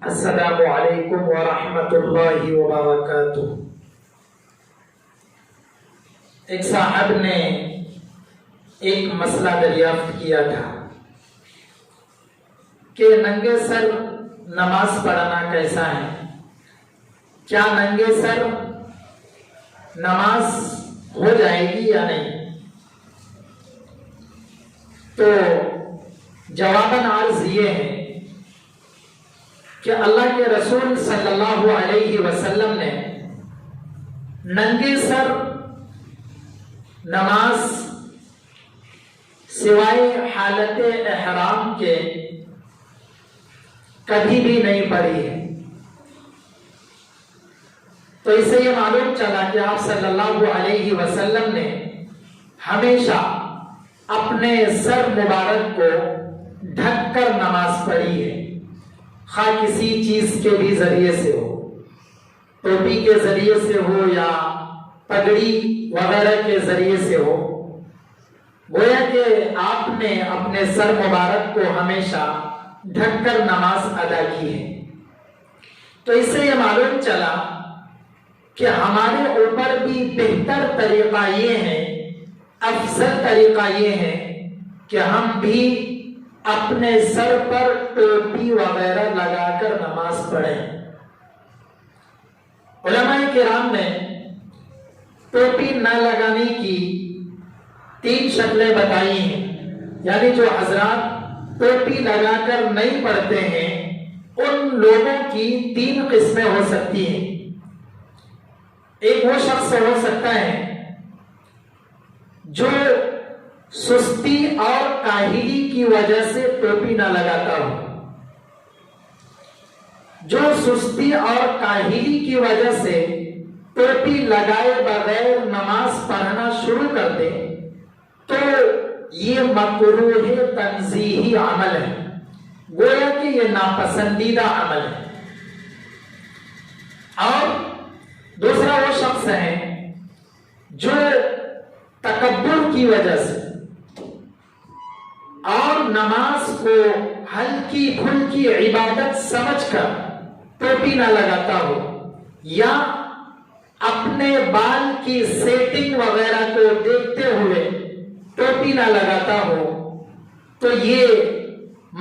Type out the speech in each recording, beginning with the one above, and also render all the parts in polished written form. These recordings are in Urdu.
السلام علیکم ورحمۃ اللہ وبرکاتہ۔ ایک صاحب نے ایک مسئلہ دریافت کیا تھا کہ ننگے سر نماز پڑھنا کیسا ہے؟ کیا ننگے سر نماز ہو جائے گی یا نہیں؟ تو جواباً عرض یہ ہے کہ اللہ کے رسول صلی اللہ علیہ وسلم نے ننگے سر نماز سوائے حالت احرام کے کبھی بھی نہیں پڑھی ہے۔ تو اس سے یہ معلوم چلا کہ آپ صلی اللہ علیہ وسلم نے ہمیشہ اپنے سر مبارک کو ڈھک کر نماز پڑھی ہے، خواہ کسی چیز کے بھی ذریعے سے ہو، ٹوپی کے ذریعے سے ہو یا پگڑی وغیرہ کے ذریعے سے ہو۔ گویا کہ آپ نے اپنے سر مبارک کو ہمیشہ ڈھک کر نماز ادا کی ہے۔ تو اس سے یہ معلوم چلا کہ ہمارے اوپر بھی بہتر طریقہ یہ ہے، افضل طریقہ یہ ہے کہ ہم بھی اپنے سر پر ٹوپی وغیرہ لگا کر نماز پڑھیں۔ علماء کرام نے ٹوپی نہ لگانے کی 3 شکلیں بتائی ہیں، یعنی جو حضرات ٹوپی لگا کر نہیں پڑھتے ہیں ان لوگوں کی 3 قسمیں ہو سکتی ہیں۔ ایک وہ شخص ہو سکتا ہے جو سستی اور کاہلی کی وجہ سے ٹوپی نہ لگاتا ہو، جو سستی اور کاہلی کی وجہ سے ٹوپی لگائے بغیر نماز پڑھنا شروع کر دے تو یہ مکروہ تنزیہی عمل ہے، گویا کہ یہ ناپسندیدہ عمل ہے۔ اور دوسرا وہ شخص ہے جو تکبر کی وجہ سے اور نماز کو ہلکی پھلکی عبادت سمجھ کر ٹوپی نہ لگاتا ہو، یا اپنے بال کی سیٹنگ وغیرہ کو دیکھتے ہوئے ٹوپی نہ لگاتا ہو، تو یہ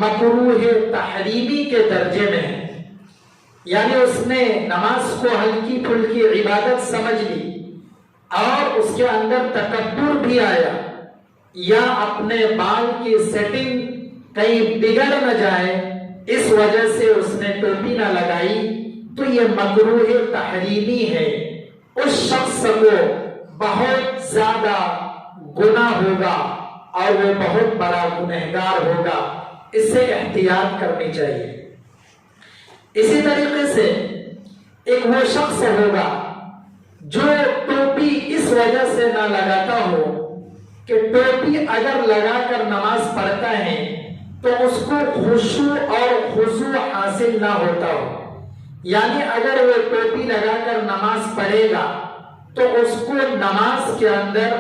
مکروہ تحریمی کے درجے میں ہے، یعنی اس نے نماز کو ہلکی پھلکی عبادت سمجھ لی اور اس کے اندر تکبر بھی آیا، یا اپنے بال کی سیٹنگ کہیں بگڑ نہ جائے اس وجہ سے اس نے ٹوپی نہ لگائی، تو یہ مکروہ تحریمی ہے۔ اس شخص کو بہت زیادہ گناہ ہوگا اور وہ بہت بڑا گنہگار ہوگا، اس سے احتیاط کرنی چاہیے۔ اسی طریقے سے ایک وہ شخص ہوگا جو ٹوپی اس وجہ سے نہ لگاتا ہو کہ ٹوپی اگر لگا کر نماز پڑھتا ہے تو اس کو خشوع اور خضوع حاصل نہ ہوتا ہو، یعنی اگر وہ ٹوپی لگا کر نماز پڑھے گا تو اس کو نماز کے اندر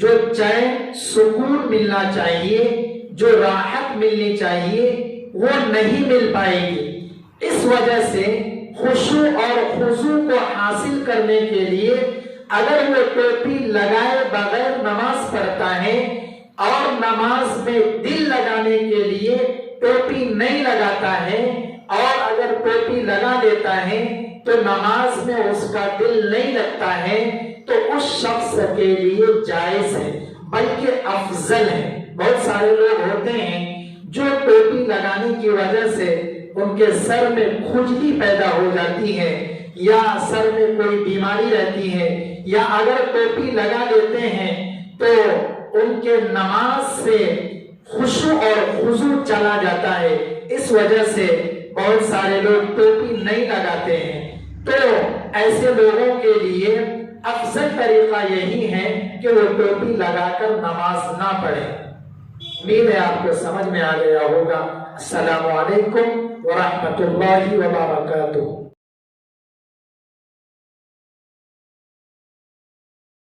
جو چین سکون ملنا چاہیے، جو راحت ملنی چاہیے، وہ نہیں مل پائے گی۔ اس وجہ سے خشوع اور خضوع کو حاصل کرنے کے لیے اگر وہ ٹوپی لگائے بغیر نماز پڑھتا ہے اور نماز میں دل لگانے کے لیے ٹوپی نہیں لگاتا ہے، اور اگر ٹوپی لگا دیتا ہے تو نماز میں اس کا دل نہیں لگتا ہے، تو اس شخص کے لیے جائز ہے بلکہ افضل ہے۔ بہت سارے لوگ ہوتے ہیں جو ٹوپی لگانے کی وجہ سے ان کے سر میں کھجلی پیدا ہو جاتی ہے، یا سر میں کوئی بیماری رہتی ہے، یا اگر ٹوپی لگا لیتے ہیں تو ان کے نماز سے خشوع اور خضوع چلا جاتا ہے، اس وجہ سے بہت سارے لوگ ٹوپی نہیں لگاتے ہیں۔ تو ایسے لوگوں کے لیے افضل طریقہ یہی ہے کہ وہ ٹوپی لگا کر نماز نہ پڑھیں۔ امید ہے آپ کو سمجھ میں آ گیا ہوگا۔ السلام علیکم ورحمۃ اللہ وبرکاتہ۔